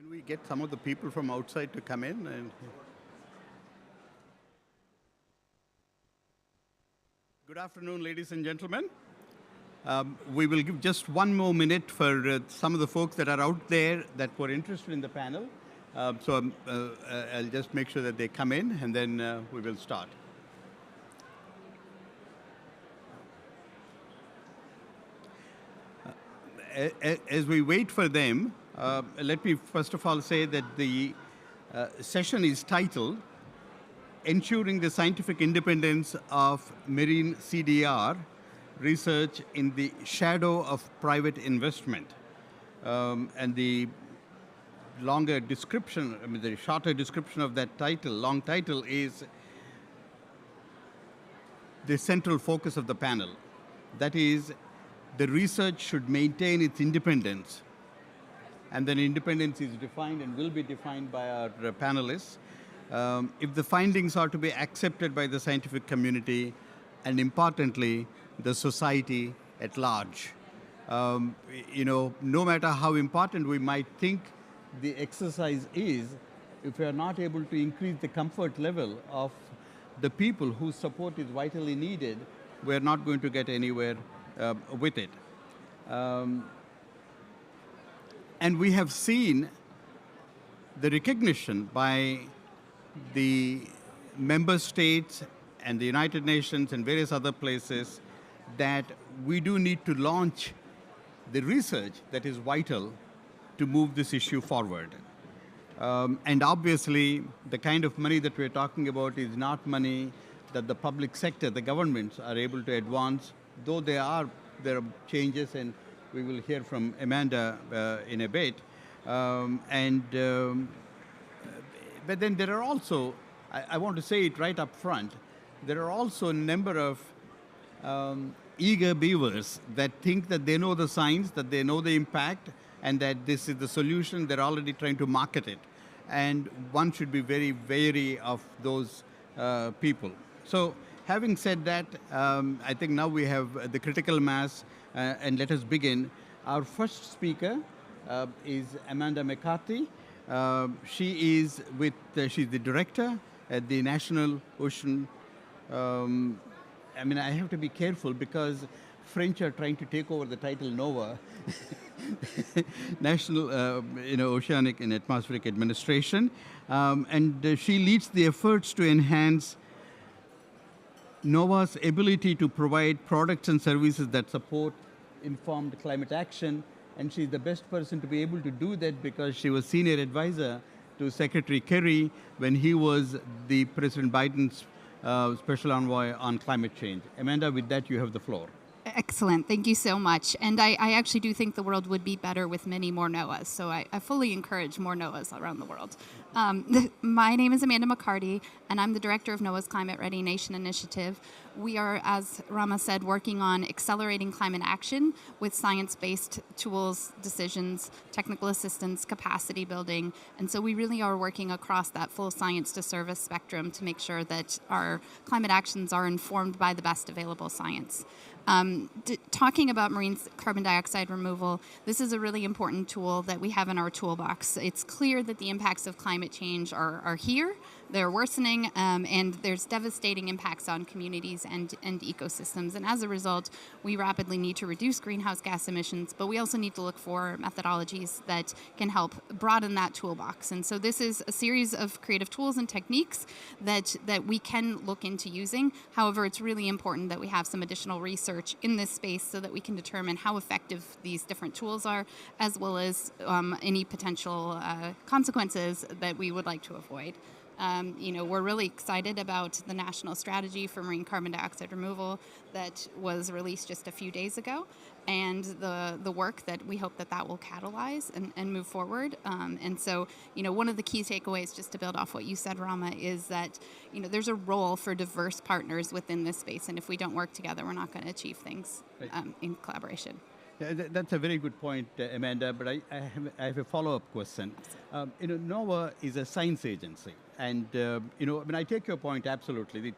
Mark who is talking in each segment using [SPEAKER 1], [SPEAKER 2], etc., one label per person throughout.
[SPEAKER 1] Can we get some of the people from outside to come in? Good afternoon, ladies and gentlemen. We will give just one more minute for some of the folks that are out there that were interested in the panel. I'll just make sure that they come in, and then we will start. As we wait for them, let me first of all say that the session is titled Ensuring the Scientific Independence of Marine CDR Research in the Shadow of Private Investment. And the longer description, the shorter description of that title, long title, is the central focus of the panel. That is, the research should maintain its independence. And then independence is defined and will be defined by our panelists. If the findings are to be accepted by the scientific community, and importantly, the society at large. No matter how important we might think the exercise is, if we are not able to increase the comfort level of the people whose support is vitally needed, we're not going to get anywhere with it. And we have seen the recognition by the member states and the United Nations and various other places that we do need to launch the research that is vital to move this issue forward. And obviously, the kind of money that we're talking about is not money that the public sector, the governments, are able to advance, though there are changes, and we will hear from Amanda in a bit. But then there are also, I want to say it right up front, there are also a number of eager beavers that think that they know the science, that they know the impact, and that this is the solution. They're already trying to market it. And one should be very wary of those people. So having said that, I think now we have the critical mass, and let us begin. Our first speaker is Amanda McCarthy. She's the director at the National Ocean. I have to be careful because French are trying to take over the title NOAA, National Oceanic and Atmospheric Administration. And she leads the efforts to enhance NOAA's ability to provide products and services that support informed climate action. And she's the best person to be able to do that because she was senior advisor to Secretary Kerry when he was the President Biden's special envoy on climate change. Amanda, with that, you have the floor.
[SPEAKER 2] Excellent. Thank you so much. And I actually do think the world would be better with many more NOAAs. So I fully encourage more NOAAs around the world. My name is Amanda McCarty, and I'm the director of NOAA's Climate Ready Nation Initiative. We are, as Rama said, working on accelerating climate action with science-based tools, decisions, technical assistance, capacity building. And so we really are working across that full science to service spectrum to make sure that our climate actions are informed by the best available science. Talking about marine carbon dioxide removal, this is a really important tool that we have in our toolbox. It's clear that the impacts of climate change are here, they're worsening, and there's devastating impacts on communities and ecosystems. And as a result, we rapidly need to reduce greenhouse gas emissions, but we also need to look for methodologies that can help broaden that toolbox. And so this is a series of creative tools and techniques that we can look into using. However, it's really important that we have some additional research in this space so that we can determine how effective these different tools are, as well as any potential consequences that we would like to avoid. We're really excited about the national strategy for marine carbon dioxide removal that was released just a few days ago, and the work that we hope that will catalyze and move forward. And so, one of the key takeaways, just to build off what you said, Rama, is that, there's a role for diverse partners within this space, and if we don't work together, we're not going to achieve things in collaboration.
[SPEAKER 1] Yeah, that's a very good point, Amanda, but I have a follow-up question. NOAA is a science agency, and I take your point absolutely.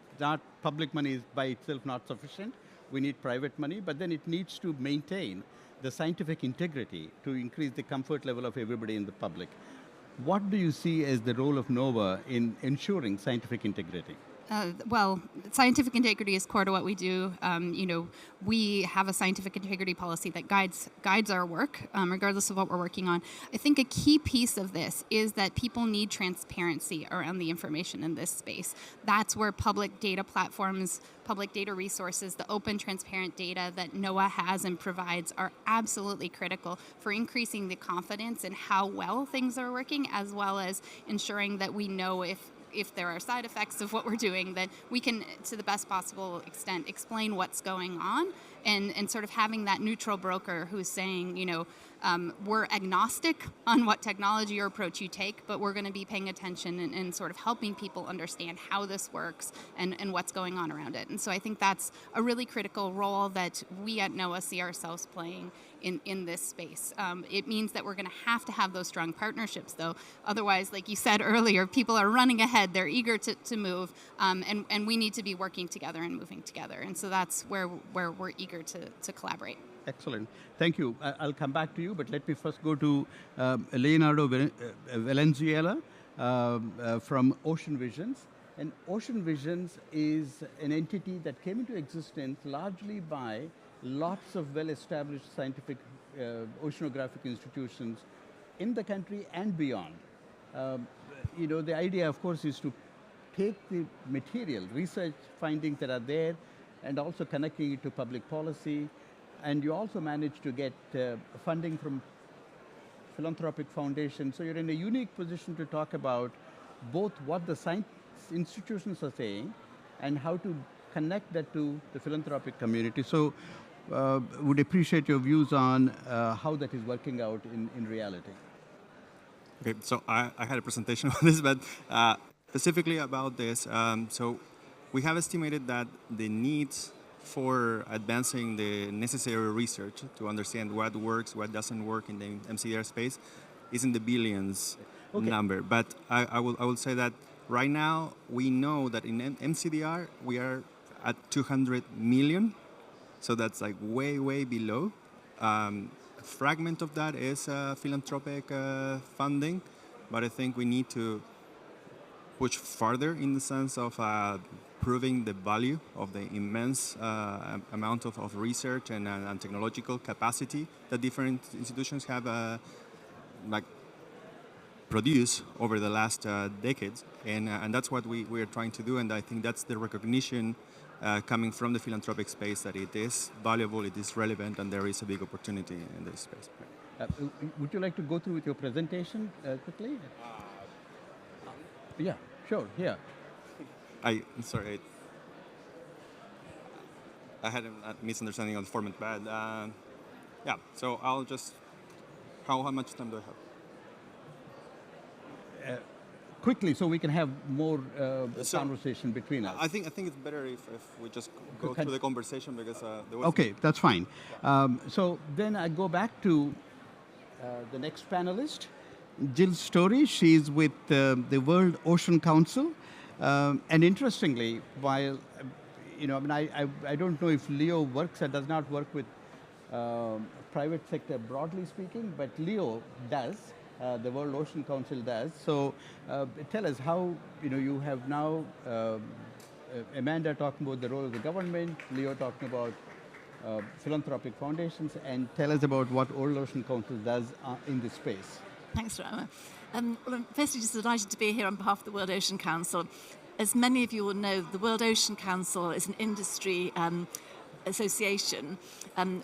[SPEAKER 1] Public money is by itself not sufficient. We need private money, but then it needs to maintain the scientific integrity to increase the comfort level of everybody in the public. What do you see as the role of NOAA in ensuring scientific integrity?
[SPEAKER 2] Well, scientific integrity is core to what we do. We have a scientific integrity policy that guides our work, regardless of what we're working on. I think a key piece of this is that people need transparency around the information in this space. That's where public data platforms, public data resources, the open, transparent data that NOAA has and provides are absolutely critical for increasing the confidence in how well things are working, as well as ensuring that we know if there are side effects of what we're doing, that we can, to the best possible extent, explain what's going on, and sort of having that neutral broker who's saying, we're agnostic on what technology or approach you take, but we're going to be paying attention and sort of helping people understand how this works and what's going on around it. And so I think that's a really critical role that we at NOAA see ourselves playing in this space. It means that we're going to have those strong partnerships, though. Otherwise, like you said earlier, people are running ahead. They're eager to move, and we need to be working together and moving together. And so that's where we're eager to collaborate.
[SPEAKER 1] Excellent. Thank you. I'll come back to you, but let me first go to Leonardo Valenzuela from Ocean Visions. And Ocean Visions is an entity that came into existence largely by lots of well-established scientific oceanographic institutions in the country and beyond. The idea, of course, is to take the material, research findings that are there, and also connecting it to public policy. And you also manage to get funding from philanthropic foundations. So you're in a unique position to talk about both what the science institutions are saying and how to connect that to the philanthropic community. So would appreciate your views on how that is working out in reality.
[SPEAKER 3] Okay, so I had a presentation on this, but specifically about this. So we have estimated that the needs for advancing the necessary research to understand what works, what doesn't work in the mCDR space is in the billions number. But I will say that right now we know that in mCDR we are at 200 million. So that's like way below. A fragment of that is philanthropic funding, but I think we need to push farther in the sense of proving the value of the immense amount of research and technological capacity that different institutions have produced over the last decades. And that's what we are trying to do, and I think that's the recognition coming from the philanthropic space that it is valuable, it is relevant, and there is a big opportunity in this space.
[SPEAKER 1] Would you like to go through with your presentation quickly? Yeah, sure, here.
[SPEAKER 3] Sorry, I had a misunderstanding of the format, but yeah, so I'll just, how much time do I have?
[SPEAKER 1] Quickly, so we can have more conversation between us.
[SPEAKER 3] I think it's better if we just go through the conversation, because there was...
[SPEAKER 1] Okay, that's fine. So then I go back to the next panelist, Jill Story. She's with the World Ocean Council. And interestingly, while, I don't know if Leo works or does not work with private sector broadly speaking, but Leo does. The World Ocean Council does. So tell us how, you have now Amanda talking about the role of the government, Leo talking about philanthropic foundations, and tell us about what World Ocean Council does in this space.
[SPEAKER 4] Thanks, Rama. Well, I'm firstly just delighted to be here on behalf of the World Ocean Council. As many of you will know, the World Ocean Council is an industry association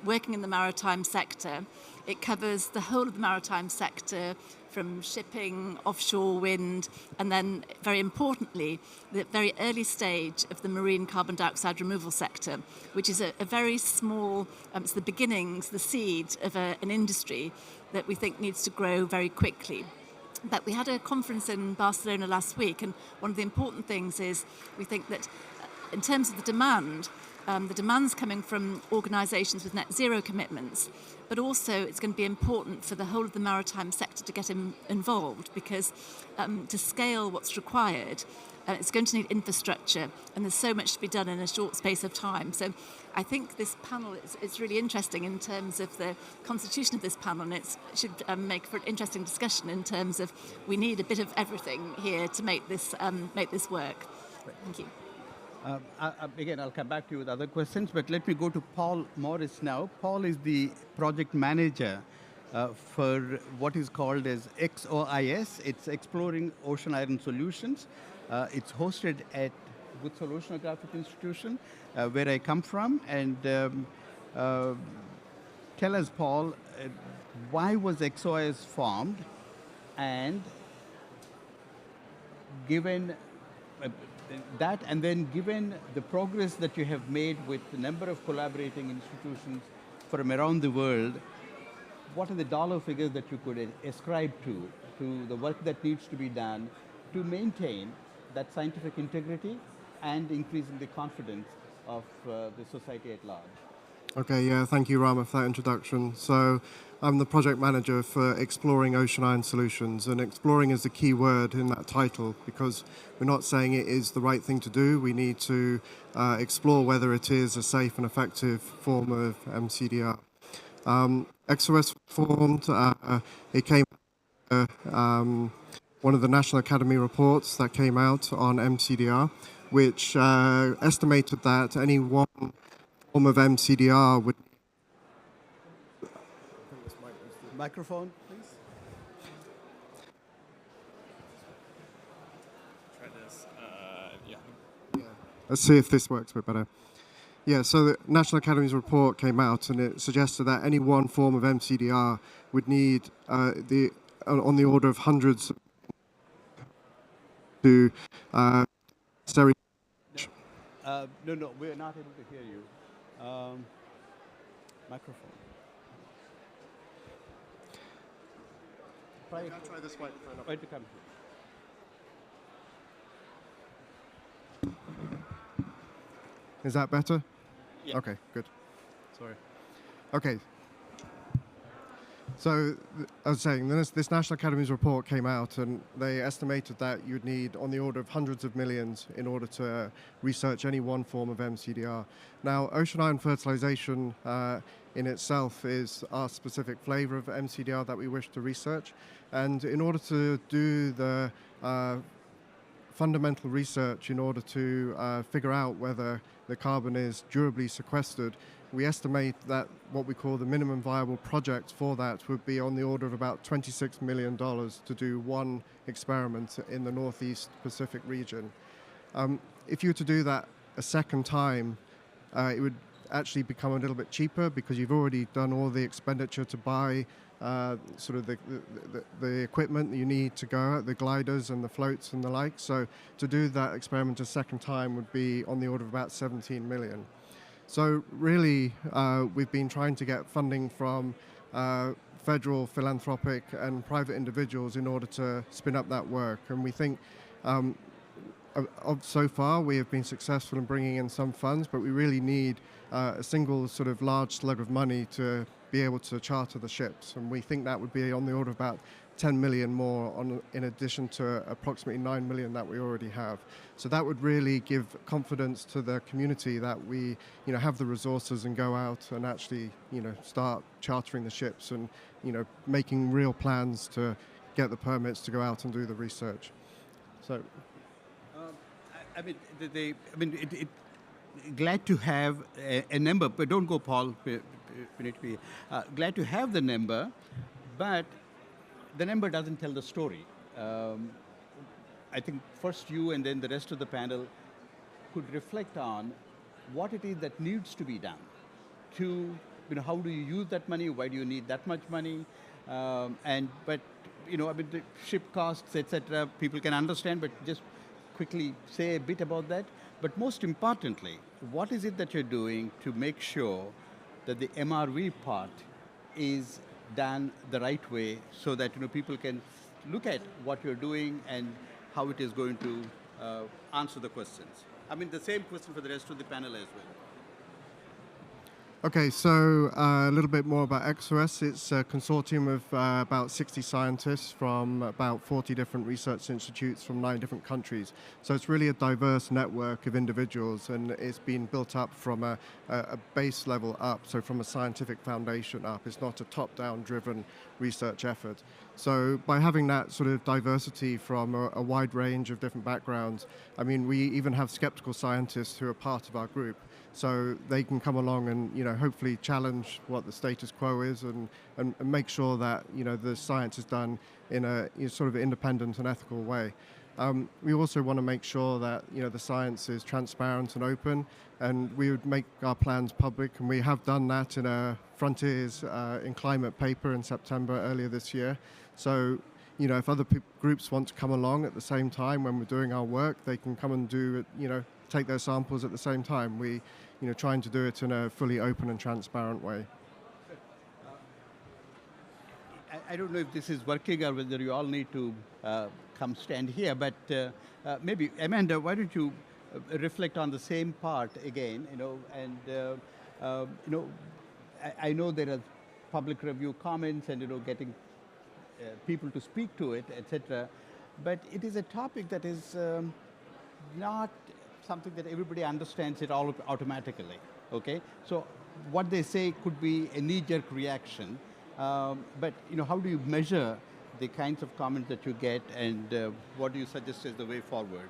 [SPEAKER 4] working in the maritime sector. It covers the whole of the maritime sector, from shipping, offshore wind, and then, very importantly, the very early stage of the marine carbon dioxide removal sector, which is a very small, it's the beginnings, the seed of an industry that we think needs to grow very quickly. But we had a conference in Barcelona last week, and one of the important things is we think that in terms of the demand, the demands coming from organisations with net zero commitments, but also it's going to be important for the whole of the maritime sector to get involved, because to scale what's required, it's going to need infrastructure, and there's so much to be done in a short space of time. So I think this panel is really interesting in terms of the constitution of this panel, and it should make for an interesting discussion in terms of we need a bit of everything here to make this work. Thank you.
[SPEAKER 1] Again, I'll come back to you with other questions, but let me go to Paul Morris now. Paul is the project manager for what is called as XOIS. It's Exploring Ocean Iron Solutions. It's hosted at Woodside Oceanographic Institution, where I come from. And tell us, Paul, why was XOIS formed? And given that, and then given the progress that you have made with the number of collaborating institutions from around the world, what are the dollar figures that you could ascribe to the work that needs to be done to maintain that scientific integrity and increasing the confidence of the society at large?
[SPEAKER 5] Okay, yeah, thank you, Rama, for that introduction. So I'm the project manager for Exploring Ocean Iron Solutions, and exploring is the key word in that title, because we're not saying it is the right thing to do. We need to explore whether it is a safe and effective form of mCDR. XOS formed, it came one of the National Academy reports that came out on mCDR, which estimated that any one form of mCDR would...
[SPEAKER 1] Microphone, please.
[SPEAKER 3] Try this. Yeah.
[SPEAKER 5] Let's see if this works a bit better. Yeah, so the National Academy's report came out, and it suggested that any one form of mCDR would need on the order of hundreds to
[SPEAKER 1] No, we're not able to hear you. Microphone. Try
[SPEAKER 5] this way.
[SPEAKER 1] to come here.
[SPEAKER 5] Is that better?
[SPEAKER 1] Yeah.
[SPEAKER 5] Okay, good. Sorry. Okay. So, I was saying, this National Academy's report came out, and they estimated that you'd need on the order of hundreds of millions in order to research any one form of mCDR. Now, ocean iron fertilization in itself is our specific flavor of mCDR that we wish to research. And in order to do the fundamental research, in order to figure out whether the carbon is durably sequestered, we estimate that what we call the minimum viable project for that would be on the order of about $26 million to do one experiment in the Northeast Pacific region. If you were to do that a second time, it would actually become a little bit cheaper, because you've already done all the expenditure to buy sort of the equipment that you need to go out, the gliders and the floats and the like. So to do that experiment a second time would be on the order of about 17 million. So really, we've been trying to get funding from federal, philanthropic and private individuals in order to spin up that work. And we think so far we have been successful in bringing in some funds, but we really need a single sort of large slug of money to be able to charter the ships. And we think that would be on the order of about 10 million more in addition to approximately 9 million that we already have. So that would really give confidence to the community that we, have the resources and go out and actually, start chartering the ships and, making real plans to get the permits to go out and do the research. So,
[SPEAKER 1] glad to have a number, but don't go, Paul. Glad to have the number, but the number doesn't tell the story. I think first you and then the rest of the panel could reflect on what it is that needs to be done to, how do you use that money? Why do you need that much money? The ship costs, etc. People can understand, but just quickly say a bit about that. But most importantly, what is it that you're doing to make sure that the MRV part is done the right way, so that people can look at what you're doing and how it is going to answer the questions? The same question for the rest of the panel as well.
[SPEAKER 5] Okay, so a little bit more about XOS. It's a consortium of about 60 scientists from about 40 different research institutes from 9 different countries. So it's really a diverse network of individuals, and it's been built up from a base level up, so from a scientific foundation up. It's not a top-down driven research effort. So by having that sort of diversity from a wide range of different backgrounds, I mean, we even have skeptical scientists who are part of our group. So they can come along and, hopefully challenge what the status quo is and make sure that, the science is done in a sort of independent and ethical way. We also want to make sure that, the science is transparent and open, and we would make our plans public, and we have done that in a Frontiers in Climate paper in September earlier this year. So, if other groups want to come along at the same time when we're doing our work, they can come and do it, take their samples at the same time. We, trying to do it in a fully open and transparent way.
[SPEAKER 1] I don't know if this is working or whether you all need to come stand here, but maybe, Amanda, why don't you reflect on the same part again, I know there are public review comments and, getting people to speak to it, etc. But it is a topic that is not something that everybody understands it all automatically, okay? So what they say could be a knee-jerk reaction, but how do you measure the kinds of comments that you get, and what do you suggest is the way forward?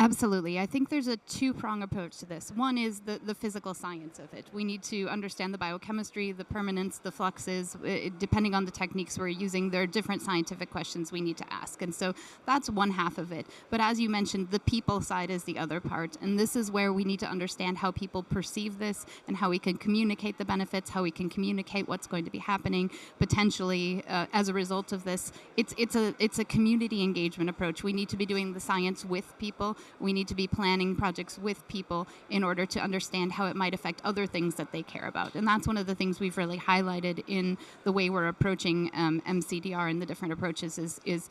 [SPEAKER 2] Absolutely. I think there's a two-prong approach to this. One is the physical science of it. We need to understand the biochemistry, the permanence, the fluxes. Depending on the techniques we're using, there are different scientific questions we need to ask. And so that's one half of it. But as you mentioned, the people side is the other part. And this is where we need to understand how people perceive this and how we can communicate the benefits, how we can communicate what's going to be happening potentially as a result of this. It's a community engagement approach. We need to be doing the science with people. We need to be planning projects with people in order to understand how it might affect other things that they care about. And that's one of the things we've really highlighted in the way we're approaching mCDR and the different approaches is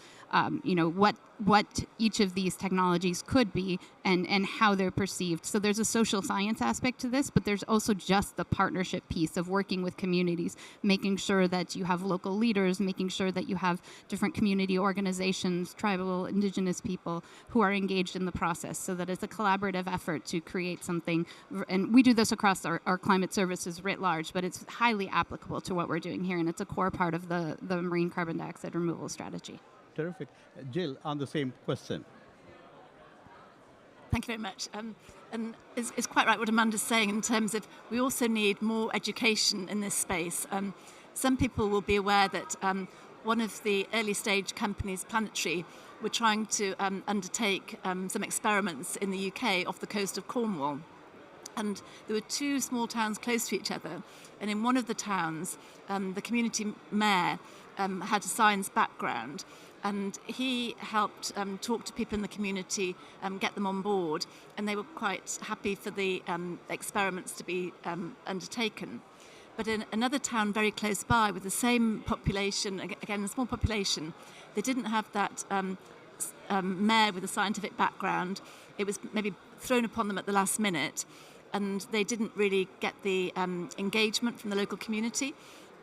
[SPEAKER 2] what each of these technologies could be and how they're perceived. So there's a social science aspect to this, but there's also just the partnership piece of working with communities, making sure that you have local leaders, making sure that you have different community organizations, tribal, indigenous people who are engaged in the process, so that it's a collaborative effort to create something. And we do this across our climate services writ large, but it's highly applicable to what we're doing here, and it's a core part of the marine carbon dioxide removal strategy.
[SPEAKER 1] Terrific. Jill, on the same question.
[SPEAKER 4] Thank you very much. And it's quite right what Amanda's saying in terms of we also need more education in this space. Some people will be aware that one of the early stage companies, Planetary, were trying to undertake some experiments in the UK off the coast of Cornwall. And there were two small towns close to each other. And in one of the towns, the community mayor had a science background. And he helped talk to people in the community, get them on board, and they were quite happy for the experiments to be undertaken. But in another town very close by with the same population, again a small population, they didn't have that mayor with a scientific background. It was maybe thrown upon them at the last minute, and they didn't really get the engagement from the local community.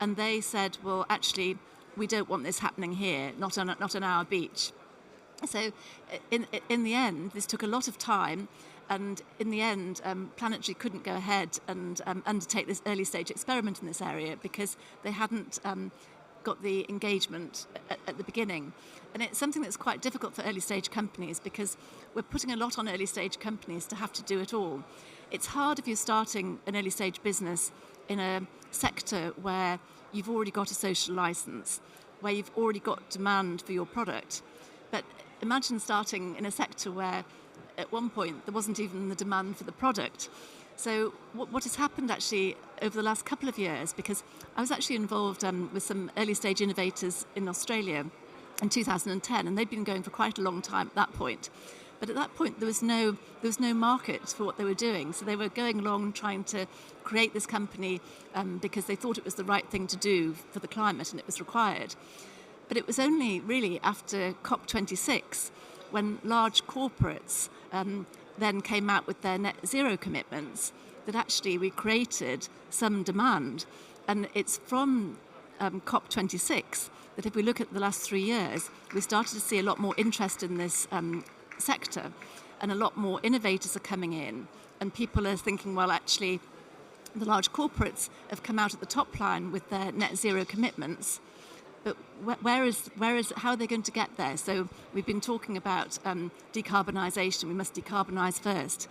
[SPEAKER 4] And they said, well, actually, we don't want this happening here, not on our beach. So in the end, this took a lot of time, and in the end, Planetary couldn't go ahead and undertake this early stage experiment in this area because they hadn't got the engagement at the beginning. And it's something that's quite difficult for early stage companies because we're putting a lot on early stage companies to have to do it all. It's hard if you're starting an early stage business in a sector where you've already got a social license, where you've already got demand for your product. But imagine starting in a sector where at one point there wasn't even the demand for the product. So what has happened actually over the last couple of years, because I was actually involved with some early stage innovators in Australia in 2010, and they'd been going for quite a long time at that point. But at that point, there was no market for what they were doing. So they were going along trying to create this company because they thought it was the right thing to do for the climate and it was required. But it was only really after COP26 when large corporates then came out with their net zero commitments that actually we created some demand. And it's from COP26 that if we look at the last 3 years, we started to see a lot more interest in this sector, and a lot more innovators are coming in, and people are thinking, well, actually, the large corporates have come out at the top line with their net zero commitments, but how are they going to get there? So we've been talking about decarbonisation. We must decarbonise first.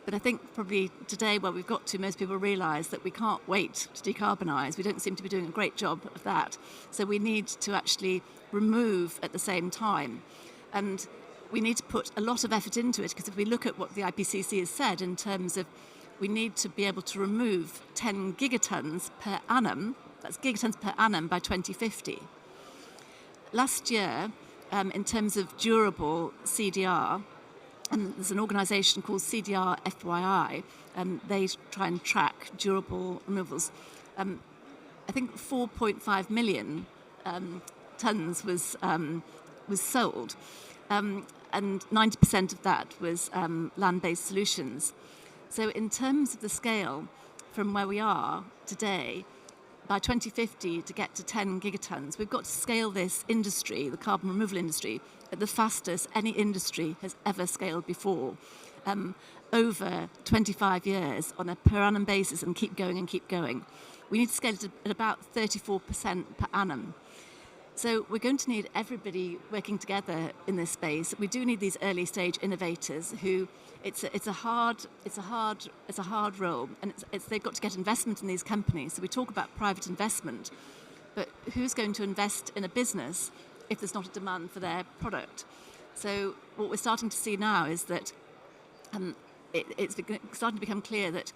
[SPEAKER 4] But I think probably today, where we've got to, most people realise that we can't wait to decarbonise. We don't seem to be doing a great job of that. So we need to actually remove at the same time. And we need to put a lot of effort into it, because if we look at what the IPCC has said in terms of we need to be able to remove 10 gigatons per annum, that's gigatons per annum by 2050. Last year, in terms of durable CDR, and there's an organisation called CDR FYI, they try and track durable removals. I think 4.5 million tonnes was sold, and 90% of that was land-based solutions. So in terms of the scale, from where we are today, by 2050 to get to 10 gigatons, we've got to scale this industry, the carbon removal industry, at the fastest any industry has ever scaled before, over 25 years on a per annum basis, and keep going and keep going. We need to scale it at about 34% per annum. So we're going to need everybody working together in this space. We do need these early stage innovators who it's a hard role, and they've got to get investment in these companies. So we talk about private investment, but who's going to invest in a business if there's not a demand for their product? So what we're starting to see now is that it's starting to become clear that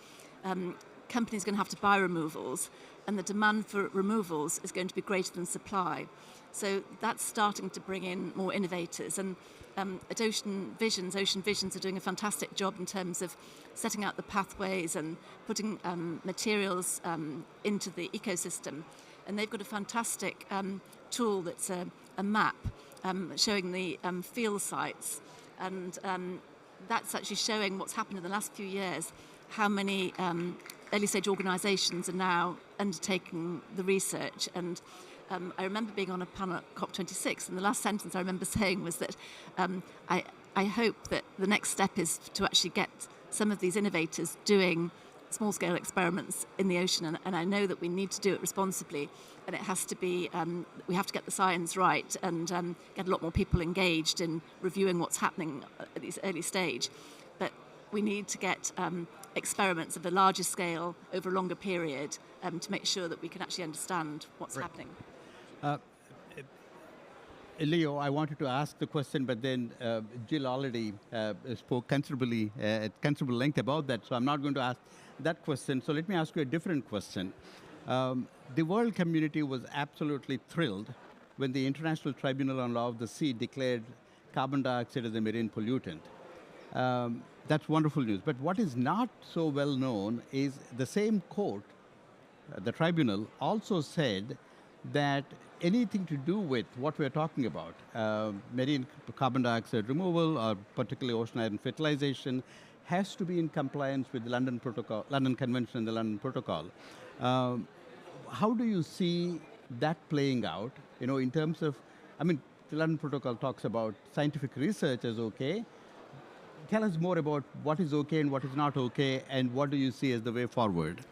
[SPEAKER 4] companies are going to have to buy removals, and the demand for removals is going to be greater than supply. So that's starting to bring in more innovators. And at Ocean Visions are doing a fantastic job in terms of setting out the pathways and putting materials into the ecosystem. And they've got a fantastic tool that's a map showing the field sites. And that's actually showing what's happened in the last few years, how many early stage organisations are now undertaking the research. And I remember being on a panel at COP26, and the last sentence I remember saying was that I hope that the next step is to actually get some of these innovators doing small-scale experiments in the ocean, and I know that we need to do it responsibly, and it has to be, we have to get the science right and get a lot more people engaged in reviewing what's happening at this early stage. But we need to get experiments of a larger scale over a longer period to make sure that we can actually understand what's happening.
[SPEAKER 1] Leo, I wanted to ask the question, but then Jill already spoke considerably at considerable length about that, so I'm not going to ask that question. So let me ask you a different question. The world community was absolutely thrilled when the International Tribunal on Law of the Sea declared carbon dioxide as a marine pollutant. That's wonderful news. But what is not so well known is the same court, the tribunal, also said that anything to do with what we're talking about, marine carbon dioxide removal, or particularly ocean iron fertilization, has to be in compliance with the London Protocol, London Convention and the London Protocol. How do you see that playing out, in terms of, the London Protocol talks about scientific research as okay. Tell us more about what is okay and what is not okay, and what do you see as the way forward?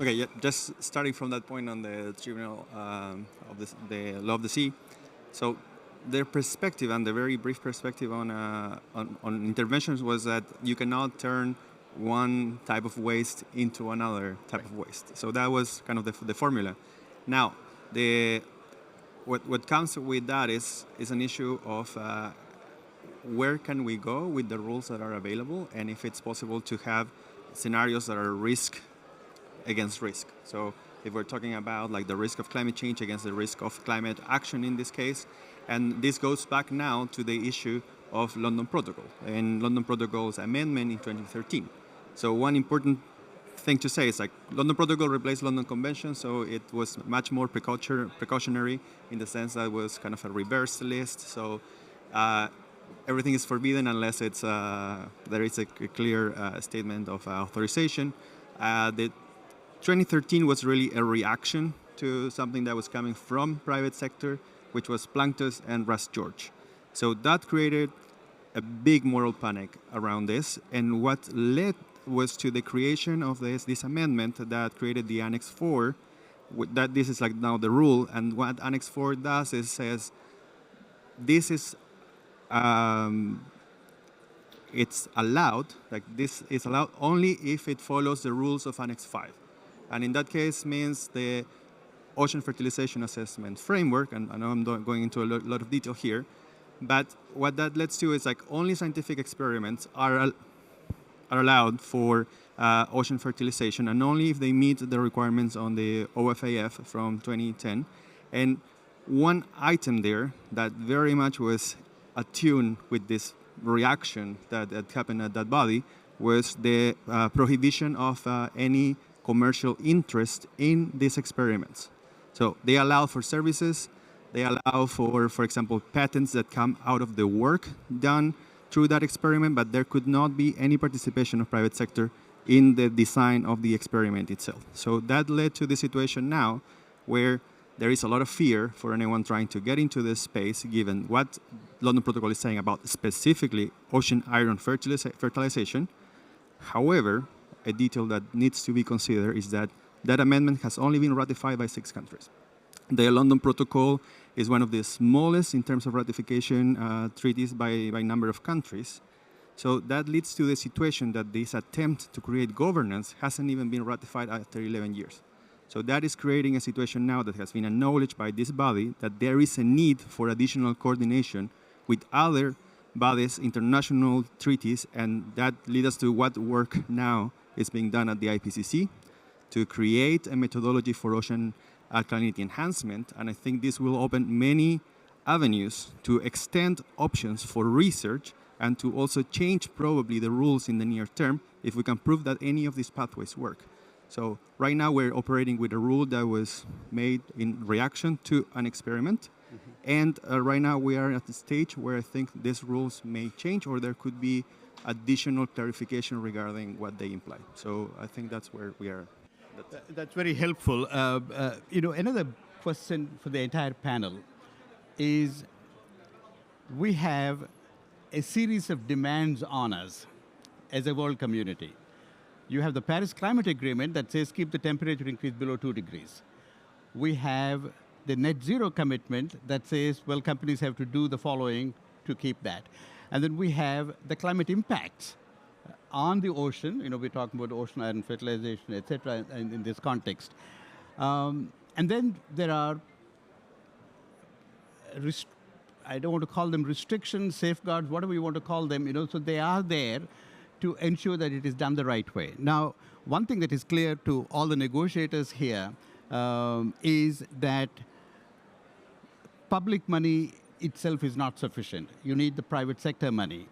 [SPEAKER 3] Okay, yeah, just starting from that point on the Tribunal of the Law of the Sea. So their perspective, and the very brief perspective on interventions, was that you cannot turn one type of waste into another type of waste. So that was kind of the formula. Now, what comes with that is an issue of where can we go with the rules that are available, and if it's possible to have scenarios that are risk against risk. So if we're talking about like the risk of climate change against the risk of climate action in this case, and this goes back now to the issue of London Protocol and London Protocol's amendment in 2013. So one important thing to say is like London Protocol replaced London Convention, so it was much more precautionary in the sense that it was kind of a reverse list. So everything is forbidden unless it's there is a clear statement of authorization. The 2013 was really a reaction to something that was coming from private sector, which was Planctus and Ras George. So that created a big moral panic around this, and what led was to the creation of this amendment that created the Annex 4, that this is like now the rule, and what Annex 4 does is says this is it's allowed, like this is allowed only if it follows the rules of Annex 5. And in that case means the Ocean Fertilization Assessment Framework, and I know I'm going into a lot of detail here, but what that leads to is like only scientific experiments are allowed for ocean fertilization, and only if they meet the requirements on the OFAF from 2010. And one item there that very much was attuned with this reaction that happened at that body was the prohibition of any commercial interest in these experiments. So they allow for services, they allow for example, patents that come out of the work done through that experiment, but there could not be any participation of private sector in the design of the experiment itself. So that led to the situation now where there is a lot of fear for anyone trying to get into this space, given what London Protocol is saying about specifically ocean iron fertilization. However, a detail that needs to be considered is that that amendment has only been ratified by 6 countries. The London Protocol is one of the smallest in terms of ratification treaties by number of countries. So that leads to the situation that this attempt to create governance hasn't even been ratified after 11 years. So that is creating a situation now that has been acknowledged by this body that there is a need for additional coordination with other bodies, international treaties, and that leads us to what work now is being done at the IPCC to create a methodology for ocean alkalinity enhancement. And I think this will open many avenues to extend options for research and to also change probably the rules in the near term if we can prove that any of these pathways work. So right now we're operating with a rule that was made in reaction to an experiment. And right now we are at the stage where I think these rules may change, or there could be additional clarification regarding what they imply. So I think that's where we are.
[SPEAKER 1] That's very helpful. Another question for the entire panel is, we have a series of demands on us as a world community. You have the Paris Climate Agreement that says keep the temperature increase below 2 degrees. We have the net zero commitment that says, well, companies have to do the following to keep that. And then we have the climate impacts on the ocean. We're talking about ocean iron fertilization, et cetera, in this context. And then there are, I don't want to call them restrictions, safeguards, whatever you want to call them, so they are there to ensure that it is done the right way. Now, one thing that is clear to all the negotiators here is that public money itself is not sufficient. You need the private sector money.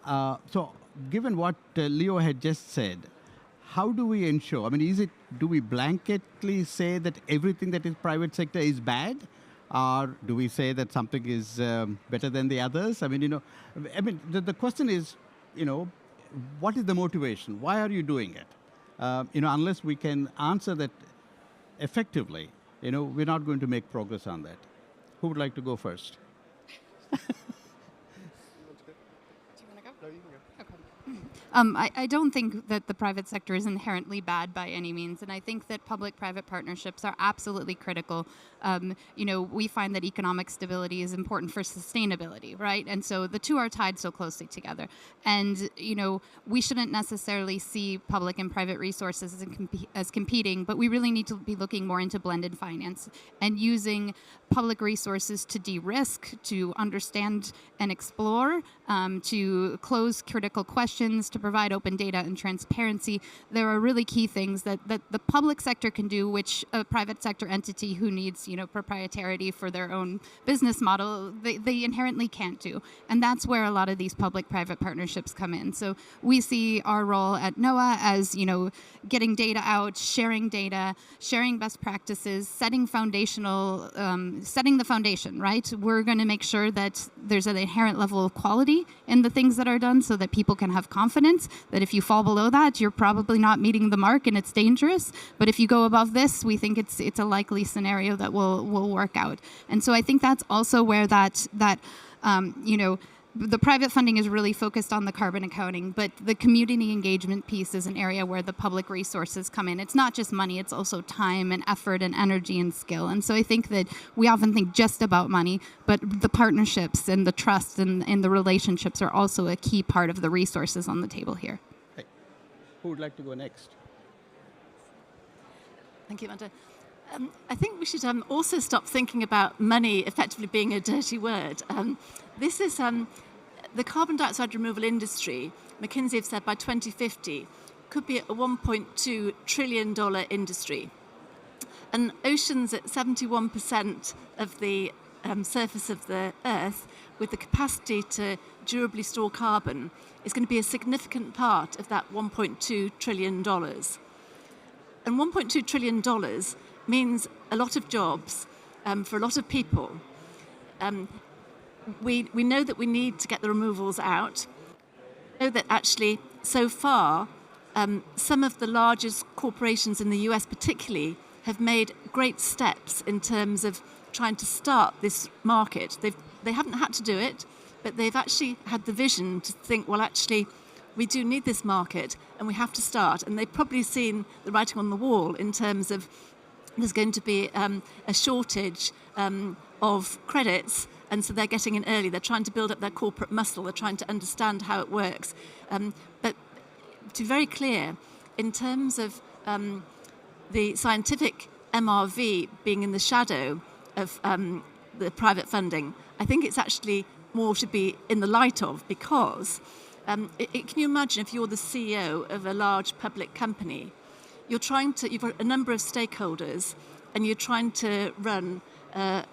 [SPEAKER 1] So given what Leo had just said, how do we ensure? I mean, do we blanketly say that everything that is private sector is bad? Or do we say that something is better than the others? I mean, the question is, what is the motivation? Why are you doing it? Unless we can answer that effectively, we're not going to make progress on that. Who would like to go first?
[SPEAKER 2] I don't think that the private sector is inherently bad by any means, and I think that public-private partnerships are absolutely critical. We find that economic stability is important for sustainability, right? And so the two are tied so closely together. And, we shouldn't necessarily see public and private resources as competing, but we really need to be looking more into blended finance and using public resources to de-risk, to understand and explore, to close critical questions, to provide open data and transparency. There are really key things that the public sector can do, which a private sector entity who needs, proprietary for their own business model, they inherently can't do. And that's where a lot of these public-private partnerships come in. So we see our role at NOAA as, getting data out, sharing best practices, setting the foundation, right? We're going to make sure that there's an inherent level of quality transparency in the things that are done so that people can have confidence that if you fall below that, you're probably not meeting the mark and it's dangerous. But if you go above this, we think it's a likely scenario that will work out. And so I think that's also where that the private funding is really focused on the carbon accounting, but the community engagement piece is an area where the public resources come in. It's not just money, it's also time and effort and energy and skill. And so I think that we often think just about money, but the partnerships and the trust and the relationships are also a key part of the resources on the table here.
[SPEAKER 1] Hey, who would like to go next?
[SPEAKER 4] Thank you, Amanda. I think we should also stop thinking about money effectively being a dirty word. This is the carbon dioxide removal industry. McKinsey have said by 2050 could be a $1.2 trillion industry. And oceans at 71% of the surface of the Earth, with the capacity to durably store carbon, is going to be a significant part of that $1.2 trillion. And $1.2 trillion means a lot of jobs for a lot of people. We know that we need to get the removals out. We know that actually, so far, some of the largest corporations in the US particularly have made great steps in terms of trying to start this market. They haven't had to do it, but they've actually had the vision to think, well, actually, we do need this market and we have to start. And they've probably seen the writing on the wall in terms of there's going to be a shortage of credits, and so they're getting in early. They're trying to build up their corporate muscle. They're trying to understand how it works. But to be very clear, in terms of the scientific MRV being in the shadow of the private funding, I think it's actually more should be in the light of, because can you imagine if you're the CEO of a large public company, you've got a number of stakeholders, and you're trying to run a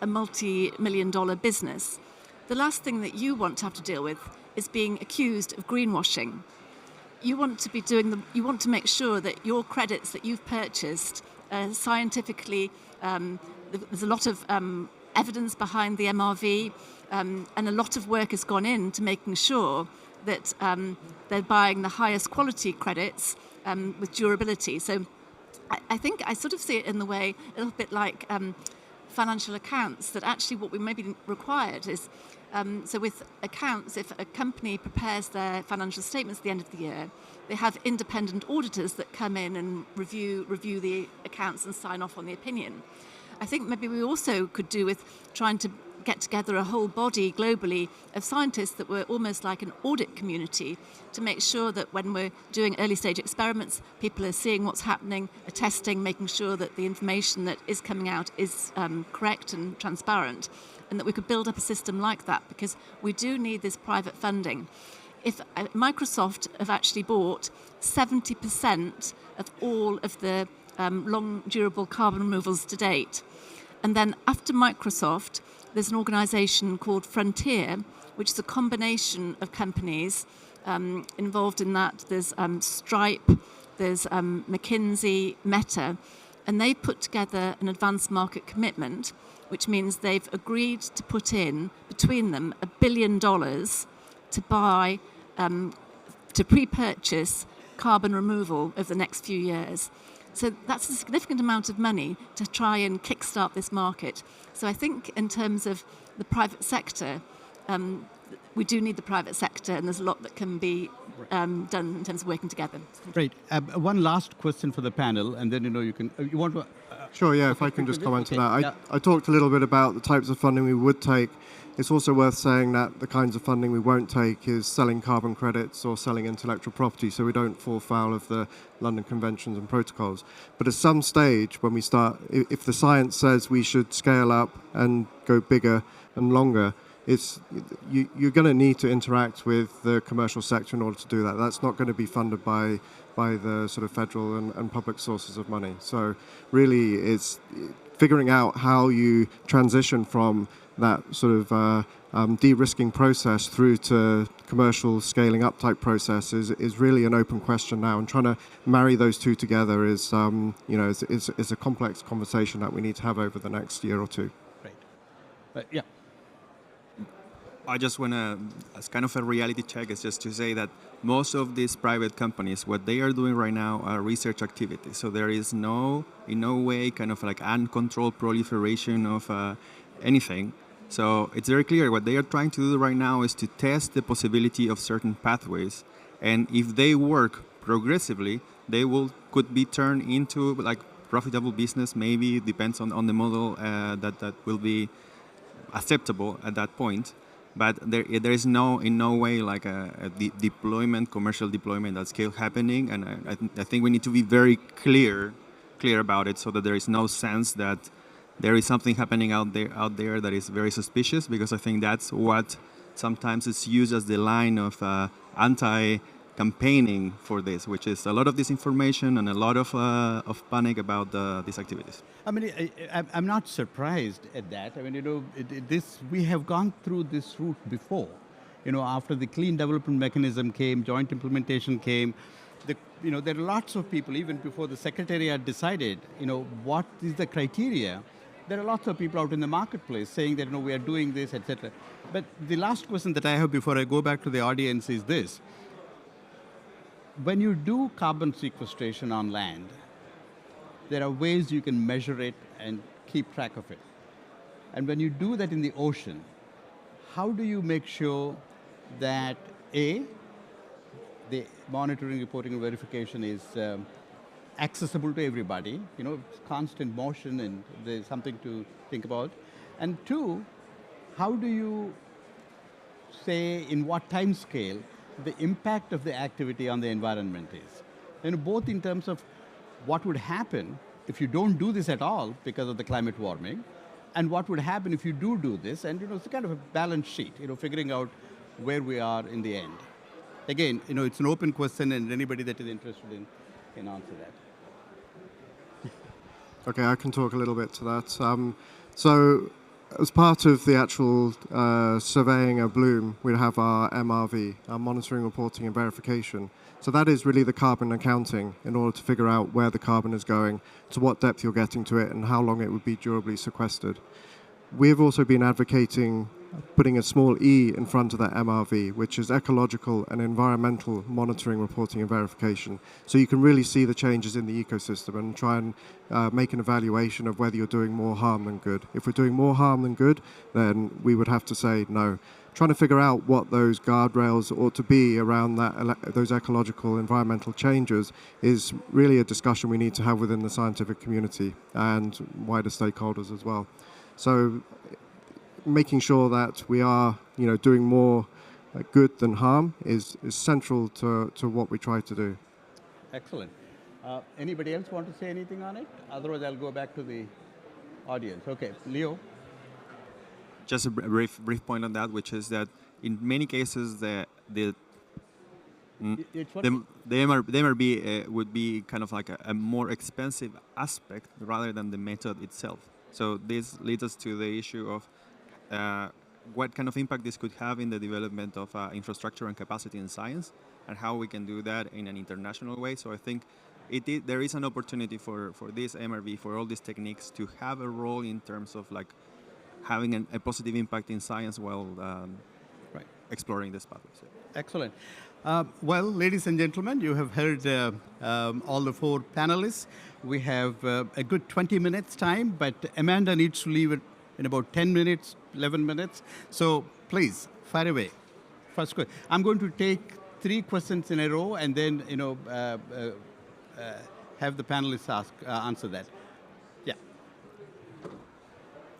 [SPEAKER 4] multi-million-dollar business. The last thing that you want to have to deal with is being accused of greenwashing. You want to make sure that your credits that you've purchased scientifically, there's a lot of evidence behind the MRV, and a lot of work has gone into making sure that they're buying the highest quality credits with durability. So I think I sort of see it in the way, a little bit like financial accounts, that actually what we may be required is, so with accounts, if a company prepares their financial statements at the end of the year, they have independent auditors that come in and review the accounts and sign off on the opinion. I think maybe we also could do with trying to get together a whole body globally of scientists that were almost like an audit community to make sure that when we're doing early stage experiments, people are seeing what's happening, are testing, making sure that the information that is coming out is correct and transparent, and that we could build up a system like that, because we do need this private funding. If Microsoft have actually bought 70% of all of the long durable carbon removals to date. And then after Microsoft, there's an organisation called Frontier, which is a combination of companies involved in that. There's Stripe, there's McKinsey, Meta, and they put together an advanced market commitment, which means they've agreed to put in, between them, $1 billion to buy, to pre-purchase carbon removal over the next few years. So that's a significant amount of money to try and kickstart this market. So I think in terms of the private sector, we do need the private sector, and there's a lot that can be done in terms of working together.
[SPEAKER 1] Great. One last question for the panel, and then you can. You want to?
[SPEAKER 5] Sure, yeah,
[SPEAKER 1] okay,
[SPEAKER 5] if I can just
[SPEAKER 1] okay,
[SPEAKER 5] comment
[SPEAKER 1] okay,
[SPEAKER 5] on that.
[SPEAKER 1] yeah.
[SPEAKER 5] I talked a little bit about the types of funding we would take. It's also worth saying that the kinds of funding we won't take is selling carbon credits or selling intellectual property, so we don't fall foul of the London Conventions and Protocols. But at some stage, when we start, if the science says we should scale up and go bigger and longer, you're going to need to interact with the commercial sector in order to do that. That's not going to be funded by the sort of federal and public sources of money. So really, it's figuring out how you transition from that sort of de-risking process through to commercial scaling up type process is really an open question now, and trying to marry those two together is a complex conversation that we need to have over the next year or two.
[SPEAKER 1] Right. Yeah.
[SPEAKER 3] I just want to, as kind of a reality check, is just to say that most of these private companies, what they are doing right now are research activities. So there is no, in no way, kind of like uncontrolled proliferation of anything. So it's very clear what they are trying to do right now is to test the possibility of certain pathways, and if they work progressively, they could be turned into like profitable business. Maybe depends on the model that will be acceptable at that point. But there is in no way like a deployment, commercial deployment at scale happening, and I think we need to be very clear about it, so that there is no sense that there is something happening out there that is very suspicious, because I think that's what sometimes is used as the line of anti-campaigning for this, which is a lot of disinformation and a lot of panic about these activities.
[SPEAKER 1] I mean, I'm not surprised at that. I mean, we have gone through this route before. After the clean development mechanism came, joint implementation came. There are lots of people, even before the Secretariat decided, what is the criteria. There are lots of people out in the marketplace saying that, we are doing this, etc. But the last question that I have before I go back to the audience is this. When you do carbon sequestration on land, there are ways you can measure it and keep track of it. And when you do that in the ocean, how do you make sure that, A, the monitoring, reporting, and verification is accessible to everybody, it's constant motion and there's something to think about. And two, how do you say in what time scale the impact of the activity on the environment is? Both in terms of what would happen if you don't do this at all because of the climate warming, and what would happen if you do this, and it's kind of a balance sheet, figuring out where we are in the end. Again, it's an open question, and anybody that is interested in can answer that.
[SPEAKER 5] Okay, I can talk a little bit to that. So as part of the actual surveying of bloom, we have our MRV, our monitoring, reporting, and verification. So that is really the carbon accounting in order to figure out where the carbon is going, to what depth you're getting to it, and how long it would be durably sequestered. We have also been advocating putting a small e in front of that MRV, which is ecological and environmental monitoring, reporting, and verification. So you can really see the changes in the ecosystem and try and make an evaluation of whether you're doing more harm than good. If we're doing more harm than good, then we would have to say no. Trying to figure out what those guardrails ought to be around those ecological, environmental changes is really a discussion we need to have within the scientific community and wider stakeholders as well. So making sure that we are, doing more good than harm is central to what we try to do.
[SPEAKER 1] Excellent. Anybody else want to say anything on it? Otherwise, I'll go back to the audience. Okay, Leo.
[SPEAKER 3] Just a brief point on that, which is that in many cases the MRB would be kind of like a more expensive aspect rather than the method itself. So this leads us to the issue of what kind of impact this could have in the development of infrastructure and capacity in science, and how we can do that in an international way. So I think there is an opportunity for this MRV, for all these techniques, to have a role in terms of like having a positive impact in science while exploring this pathways.
[SPEAKER 1] Excellent. Well, ladies and gentlemen, you have heard all the four panelists. We have a good 20 minutes time, but Amanda needs to leave it in about 10 minutes, 11 minutes. So please, fire away. First question. I'm going to take 3 questions in a row, and then have the panelists answer that. Yeah.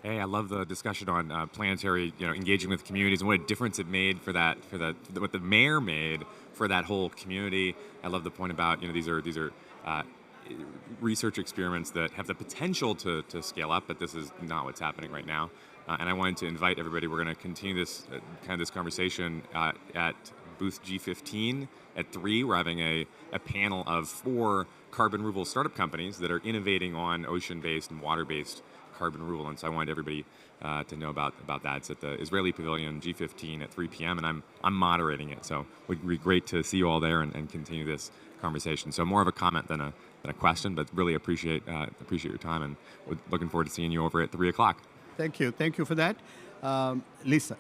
[SPEAKER 6] Hey, I love the discussion on planetary, engaging with communities and what a difference it made for what the mayor made for that whole community. I love the point about, these are research experiments that have the potential to scale up, but this is not what's happening right now. And I wanted to invite everybody. We're going to continue this this conversation at booth G15 at 3. We're having a panel of 4 carbon removal startup companies that are innovating on ocean-based and water-based carbon removal. And so I wanted everybody to know about that. It's at the Israeli Pavilion G15 at 3 p.m. and I'm moderating it. So it would be great to see you all there and continue this conversation. So more of a comment than a question, but really appreciate your time, and looking forward to seeing you over at 3 o'clock.
[SPEAKER 1] Thank you for that. Lisa.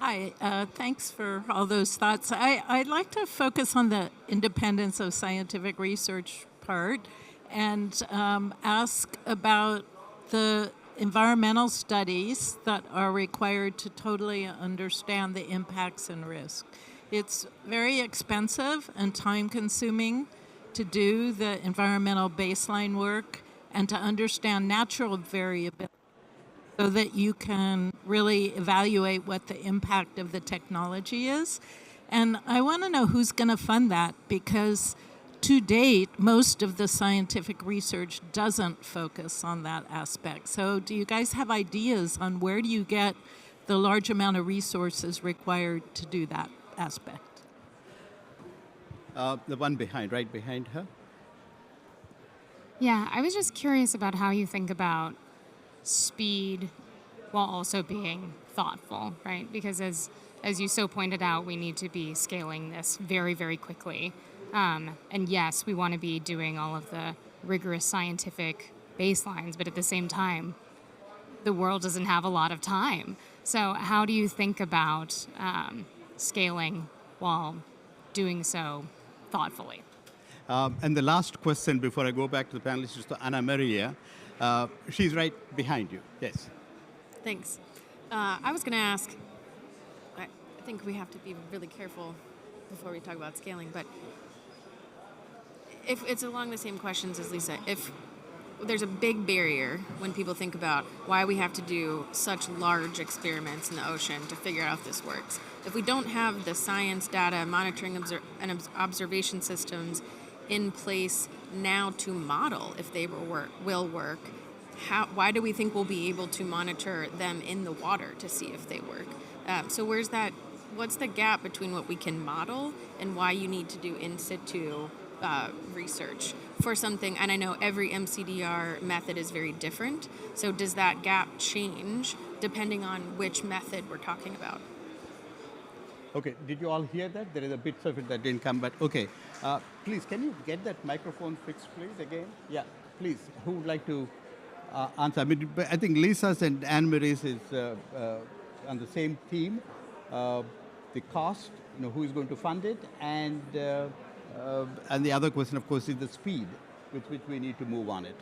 [SPEAKER 7] Hi, thanks for all those thoughts. I'd like to focus on the independence of scientific research part and ask about the environmental studies that are required to totally understand the impacts and risk. It's very expensive and time-consuming to do the environmental baseline work and to understand natural variability so that you can really evaluate what the impact of the technology is. And I want to know who's going to fund that, because to date, most of the scientific research doesn't focus on that aspect. So do you guys have ideas on where do you get the large amount of resources required to do that aspect?
[SPEAKER 1] The one behind, right behind her.
[SPEAKER 8] Yeah, I was just curious about how you think about speed while also being thoughtful, right? Because as you so pointed out, we need to be scaling this very, very quickly. And yes, we want to be doing all of the rigorous scientific baselines, but at the same time, the world doesn't have a lot of time. So how do you think about scaling while doing so thoughtfully?
[SPEAKER 1] And the last question before I go back to the panelists is to Anna Maria. She's right behind you. Yes.
[SPEAKER 9] Thanks. I was going to ask, I think we have to be really careful before we talk about scaling, but if it's along the same questions as Lisa, if there's a big barrier when people think about why we have to do such large experiments in the ocean to figure out if this works. If we don't have the science data, monitoring and observation systems in place now to model if they will work, why do we think we'll be able to monitor them in the water to see if they work? So what's the gap between what we can model and why you need to do in situ research for something? And I know every mCDR method is very different. So does that gap change depending on which method we're talking about?
[SPEAKER 1] Okay, did you all hear that? There is a bit of it that didn't come, but okay. Please, can you get that microphone fixed, please, again? Yeah, please. Who would like to answer? I mean, I think Lisa's and Anne-Marie's is on the same theme. The cost, who is going to fund it, and the other question, of course, is the speed with which we need to move on it.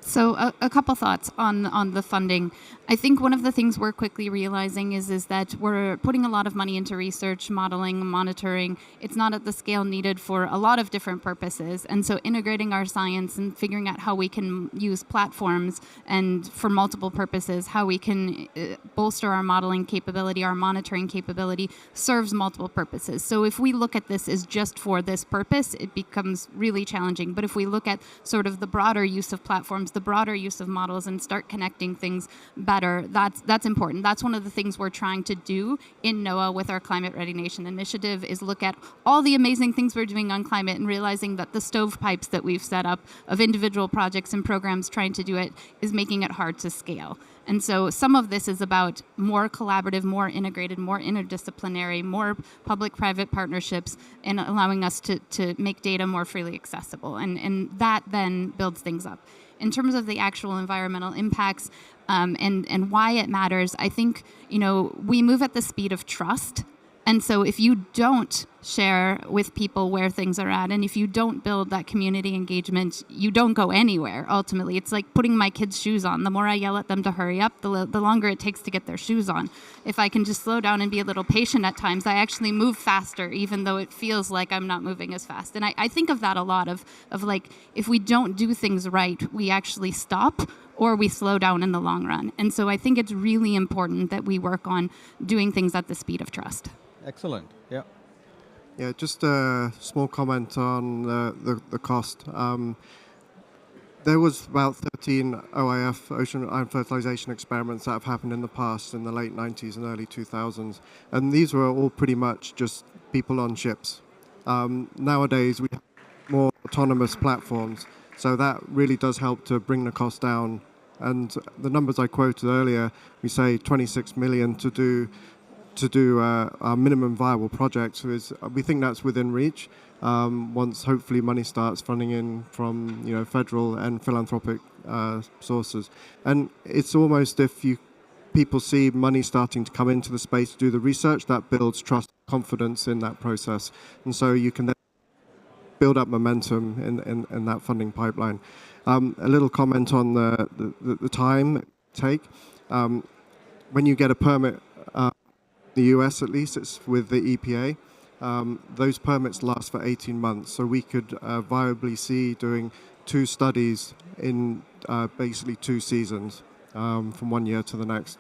[SPEAKER 2] So a couple thoughts on the funding. I think one of the things we're quickly realizing is that we're putting a lot of money into research, modeling, monitoring. It's not at the scale needed for a lot of different purposes. And so integrating our science and figuring out how we can use platforms and for multiple purposes, how we can bolster our modeling capability, our monitoring capability, serves multiple purposes. So if we look at this as just for this purpose, it becomes really challenging. But if we look at sort of the broader use of platforms, the broader use of models, and start connecting things better, that's important. That's one of the things we're trying to do in NOAA with our Climate Ready Nation initiative, is look at all the amazing things we're doing on climate and realizing that the stovepipes that we've set up of individual projects and programs trying to do it is making it hard to scale. And so some of this is about more collaborative, more integrated, more interdisciplinary, more public-private partnerships, and allowing us to make data more freely accessible. And that then builds things up. In terms of the actual environmental impacts and why it matters, I think, we move at the speed of trust. And so if you don't share with people where things are at, and if you don't build that community engagement, you don't go anywhere, ultimately. It's like putting my kids' shoes on. The more I yell at them to hurry up, the longer it takes to get their shoes on. If I can just slow down and be a little patient at times, I actually move faster, even though it feels like I'm not moving as fast. And I think of that a lot, of like, if we don't do things right, we actually stop or we slow down in the long run. And so I think it's really important that we work on doing things at the speed of trust.
[SPEAKER 1] Excellent. Yeah.
[SPEAKER 5] Yeah, just a small comment on the cost. There was about 13 OIF, ocean ion fertilization experiments that have happened in the past, in the late 90s and early 2000s. And these were all pretty much just people on ships. Nowadays, we have more autonomous platforms. So that really does help to bring the cost down. And the numbers I quoted earlier, we say 26 million to do to do our minimum viable project. We think that's within reach once hopefully money starts funding in from federal and philanthropic sources. And it's almost if people see money starting to come into the space to do the research, that builds trust, confidence in that process, and so you can then build up momentum in that funding pipeline. A little comment on the time take. When you get a permit, the US at least, it's with the EPA, those permits last for 18 months. So we could viably see doing 2 studies in basically 2 seasons from one year to the next.